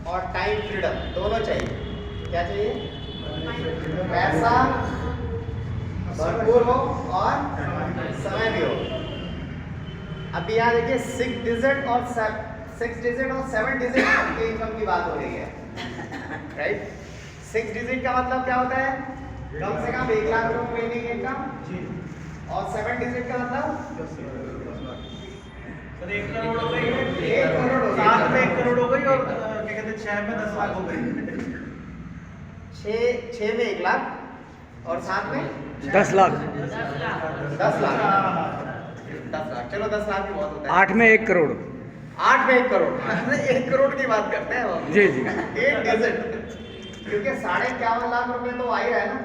और time freedom दोनों चाहिए। क्या चाहिए? पैसा भरपूर हो और समय भी हो। अभी यहाँ देखिए 6 डिजिट और 7 डिजिट की इनकम की बात हो रही है, राइट। 6 डिजिट का मतलब क्या होता है? कम से कम 1 लाख रुपए महीने की इनकम। और 7 डिजिट का मतलब 1 करोड़ हो गई, 1 करोड़ हो साल में 1 गई। करोड़ हो गई और क्या कहते हैं 6 में 10 लाख हो गई। 6 में 1 लाख और 7 में 10 लाख। 10 लाख। 10 लाख, चलो 10 लाख भी बहुत होता है। 8 में 1 करोड़। 8 में 1 करोड़ 1 करोड़ की बात करते हैं हम। जी जी। 8 डिजिट, क्योंकि 51.5 लाख रुपए तो आ ही रहा है ना।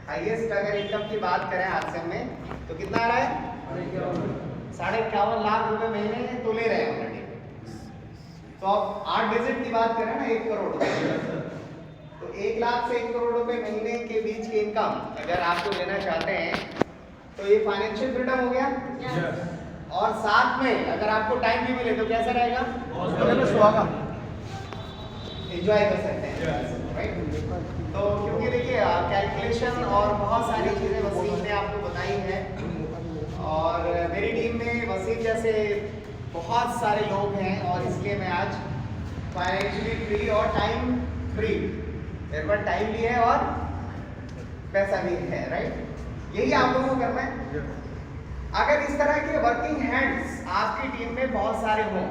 हाईएस्ट अगर इनकम की बात करें आरसीएम में तो कितना आ रहा है? 51.5 लाख रुपए महीने तो ले रहे हैं ऑलरेडी। तो अब 8 डिजिट की बात करें ना, 1 करोड़, तो 1 लाख से 1 करोड़ रुपए महीने के बीच की इनकम अगर आपको लेना चाहते हैं तो ये फाइनेंशियल फ्रीडम हो गया। और साथ में अगर आपको टाइम भी मिले तो कैसा रहेगा? एंजॉय कर सकते हैं, राइट। तो क्योंकि देखिए कैलकुलेशन और बहुत सारी चीज़ें वसीम ने आपको बताई है, और मेरी टीम में वसीम जैसे बहुत सारे लोग हैं, और इसलिए मैं आज फाइनेंशियली फ्री और टाइम फ्री, मेरे पास टाइम भी है और पैसा भी है, राइट। यही आप लोगों को करना है। अगर इस तरह के वर्किंग हैंड्स आपकी टीम में बहुत सारे हों,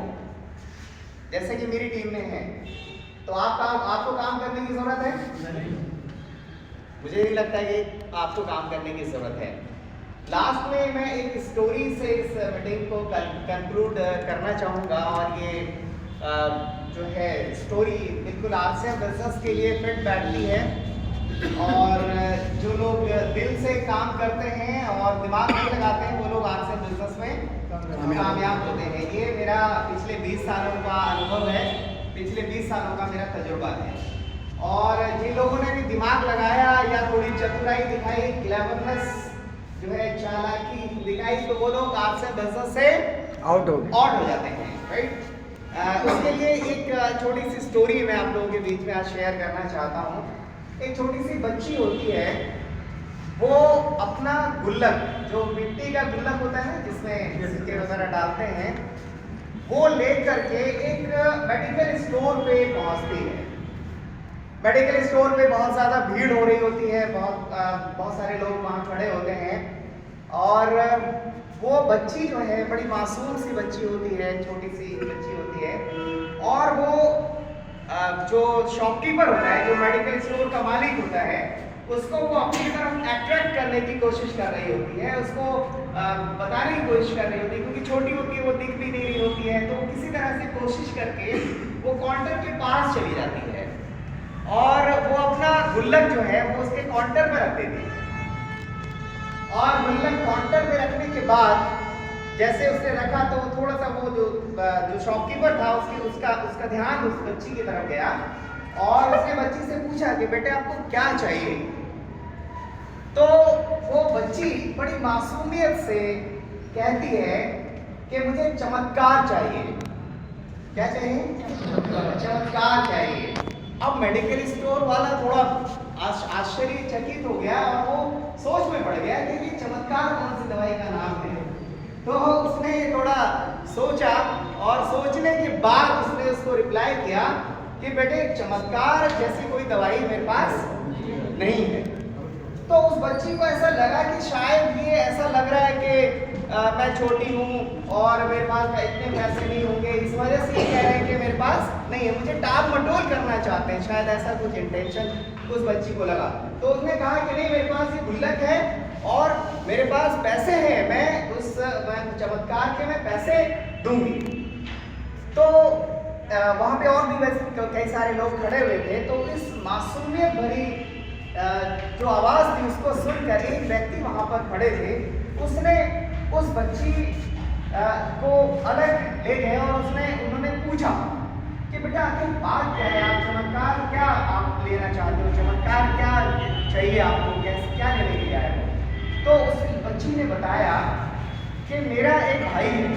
जैसे कि मेरी टीम में है, तो आपको काम करने की जरूरत है? मुझे नहीं लगता कि आपको काम करने की जरूरत है। लास्ट में मैं एक स्टोरी से इस मीटिंग को कंक्लूड करना चाहूँगा, और ये जो है स्टोरी बिल्कुल आरसीएम बिजनेस के लिए फिट बैठती है, और जो लोग दिल से काम करते हैं और दिमाग नहीं लगाते हैं वो लोग आरसीएम बिजनेस में कामयाब होते हैं। ये मेरा पिछले 20 सालों का अनुभव है, पिछले 20 सालों का मेरा तजुर्बा है। और जिन लोगों ने भी दिमाग लगाया या थोड़ी चतुराई दिखाई, क्लेवरनेस जो है, चालाकी दिखाई, तो वो लोग आरसीएम बिजनेस से आउट हो जाते हैं, राइट। उसके लिए एक छोटी सी स्टोरी मैं आप लोगों के बीच में आज शेयर करना चाहता हूँ। एक छोटी सी बच्ची होती है, वो अपना गुल्लक, जो मिट्टी का गुल्लक होता है ना जिसमें सिक्के वगैरह डालते हैं, वो लेकर के एक मेडिकल स्टोर पे पहुंचती है। मेडिकल स्टोर पे बहुत ज़्यादा भीड़ हो रही होती है, बहुत सारे लोग वहाँ खड़े होते हैं, और वो बच्ची जो है बड़ी मासूम सी बच्ची होती है, छोटी सी बच्ची होती है, और वो जो शॉपकीपर होता है, जो मेडिकल स्टोर का मालिक होता है, उसको वो अपनी तरफ अट्रैक्ट करने की कोशिश कर रही होती है, उसको बताने की कोशिश कर रही होती है, क्योंकि छोटी होती है, वो दिख भी नहीं रही होती है। तो किसी तरह से कोशिश करके वो काउंटर के पास चली जाती है, और वो अपना गुल्लक जो है वो उसके काउंटर पर रख देती है। और गुल्लक काउंटर पे रखने के बाद जैसे उसने रखा, तो थोड़ा सा वो जो शॉपकीपर था उसका ध्यान उस बच्ची की तरफ गया, और उसने बच्ची से पूछा कि बेटे आपको क्या चाहिए। तो वो बच्ची बड़ी मासूमियत से कहती है कि मुझे चमत्कार चाहिए। क्या चाहिए? चमत्कार चाहिए। अब मेडिकल स्टोर वाला थोड़ा आश्चर्यचकित हो गया, और वो सोच में पड़ गया कि ये चमत्कार कौन सी दवाई का नाम है। तो उसने थोड़ा सोचा, और सोचने के बाद उसने उसको रिप्लाई किया कि बेटे चमत्कार जैसी कोई दवाई मेरे पास नहीं है। तो उस बच्ची को ऐसा लगा कि शायद ये ऐसा लग रहा है कि मैं छोटी हूँ और मेरे पास इतने पैसे नहीं होंगे, इस वजह से ये कह रहे हैं कि मेरे पास नहीं है, मुझे टाल मटोल करना चाहते हैं, शायद ऐसा कुछ इंटेंशन उस बच्ची को लगा। तो उसने कहा कि नहीं, मेरे पास ये गुल्लक है और मेरे पास पैसे हैं, मैं चमत्कार के मैं पैसे दूंगी। तो वहाँ पे और भी कई सारे लोग खड़े हुए थे। तो इस मासूमियत भरी जो आवाज़ थी उसको सुनकर एक व्यक्ति वहाँ पर खड़े थे, उसने उस बच्ची को अलग ले गए और उन्होंने पूछा कि बेटा आखिर बात क्या है, आप चमत्कार क्या आप लेना चाहते हो, चमत्कार क्या चाहिए आपको, कैसे क्या लेने के लिए आए हो। तो उस बच्ची ने बताया कि मेरा एक भाई है,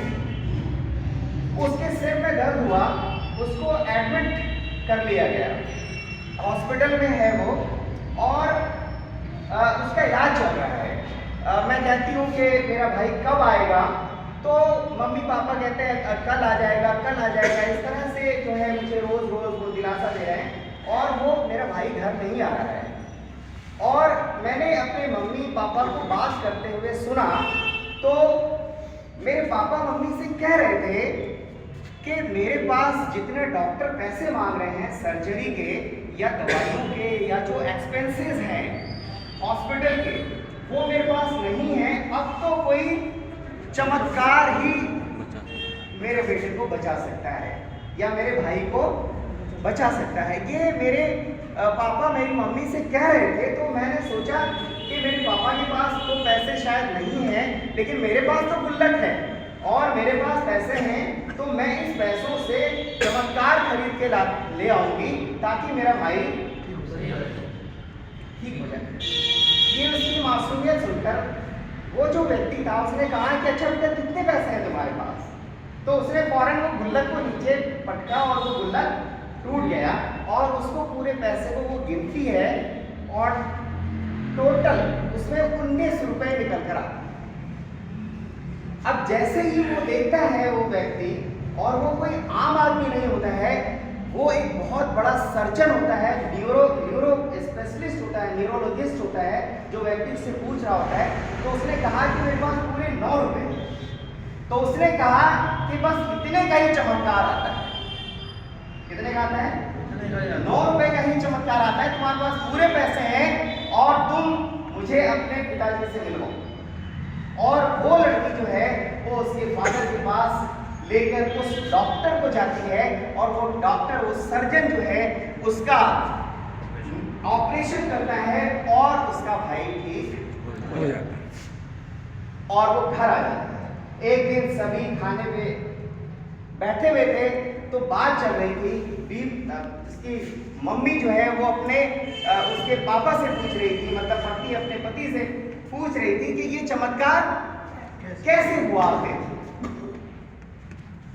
उसके सिर में दर्द हुआ, उसको एडमिट कर लिया गया, हॉस्पिटल में है वो और उसका इलाज चल रहा है। मैं कहती हूँ कि मेरा भाई कब आएगा, तो मम्मी पापा कहते हैं कल आ जाएगा कल आ जाएगा, इस तरह से जो है मुझे रोज़ रोज़ वो दिलासा दे रहे हैं और वो मेरा भाई घर नहीं आ रहा है। और मैंने अपने मम्मी पापा को बात करते हुए सुना तो मेरे पापा मम्मी से कह रहे थे कि मेरे पास जितने डॉक्टर पैसे मांग रहे हैं सर्जरी के या दवाइयों के या जो एक्सपेंसेस हैं हॉस्पिटल के, वो मेरे पास नहीं है। अब तो कोई चमत्कार ही मेरे बेटे को बचा सकता है या मेरे भाई को बचा सकता है। ये मेरे पापा मेरी मम्मी से कह रहे थे, तो मैंने सोचा कि मेरे पापा के पास तो पैसे शायद नहीं हैं, लेकिन मेरे पास तो गुल्लक है और मेरे पास पैसे हैं, तो मैं इस पैसों से चमत्कार खरीद के ले आऊंगी ताकि मेरा भाई ठीक हो जाए। ये उसकी मासूमियत सुनकर वो जो व्यक्ति था उसने कहा कि अच्छा बेटा कितने पैसे हैं तुम्हारे पास, तो उसने फौरन वो गुल्लक को नीचे पटका और वो गुल्लक टूट गया और उसको पूरे पैसे को वो गिनती है और टोटल उसमें 19 रुपए निकल कर आता। अब जैसे ही वो देखता है वो व्यक्ति, और वो कोई आम आदमी नहीं होता है, वो एक बहुत बड़ा सर्जन होता है, न्यूरो स्पेशलिस्ट होता है, न्यूरोलॉजिस्ट होता है, जो व्यक्ति उससे पूछ रहा होता है। तो उसने कहा कि मेरे पास पूरे 9 रुपए, तो उसने कहा कि बस इतने का ही चमत्कार आता है। कितने का आता है? 9 रुपए का ही चमत्कार आता है, तुम्हारे पास पूरे पैसे हैं और तुम मुझे अपने पिताजी से मिलवाओ। और वो लड़की जो है वो उसके फादर के पास लेकर उस डॉक्टर को जाती है और वो डॉक्टर, वो सर्जन जो है उसका ऑपरेशन करता है और उसका भाई ठीक हो जाता है और वो घर आ जाता है। एक दिन सभी खाने पे बैठे हुए थे तो बात चल रही थी, उसकी मम्मी जो है वो अपने उसके पापा से पूछ रही थी, मतलब पत्नी अपने पति से पूछ रही थी कि ये चमत्कार कैसे हुआ आखिर।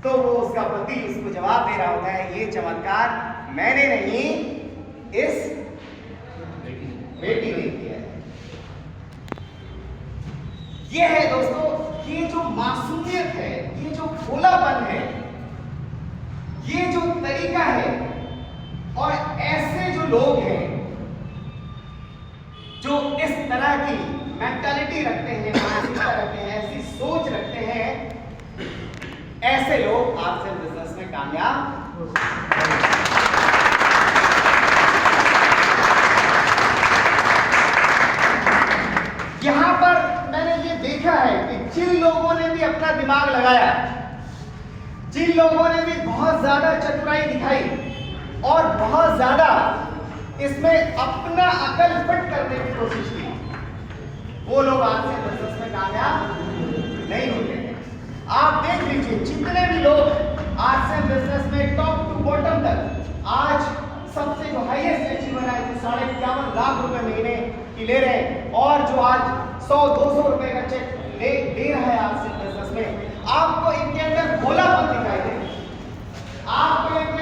तो वो उसका पति उसको जवाब दे रहा होता है, ये चमत्कार मैंने नहीं इस बेटी ने किया है। ये है दोस्तों, ये जो मासूमियत है, ये जो भोलापन है, ये जो तरीका है, और ऐसे जो लोग हैं जो इस तरह की मेंटालिटी रखते हैं, मानसिकता रखते हैं, ऐसी सोच रखते हैं, ऐसे लोग आपसे बिजनेस में कामयाब हो सकते हैं। यहां पर मैंने ये देखा है कि जिन लोगों ने भी अपना दिमाग लगाया, जिन लोगों ने भी बहुत ज्यादा चतुराई दिखाई और बहुत ज्यादा इसमें अपना अकल फिट करने की कोशिश की, वो लोग आज से बिजनेस में कामयाब नहीं होते हैं। आप देख लीजिए जितने भी लोग आज से बिजनेस में टॉप टू बॉटम तक आज सबसे जो हाईएस्ट अचीवर है, जो 51.5 लाख रुपए महीने की ले रहे हैं और जो आज 100-200 रुपए का चेक दे रहा है आज से बिजनेस में, आपको इनके अंदर भोलापन दिखाई दे, आपको इनके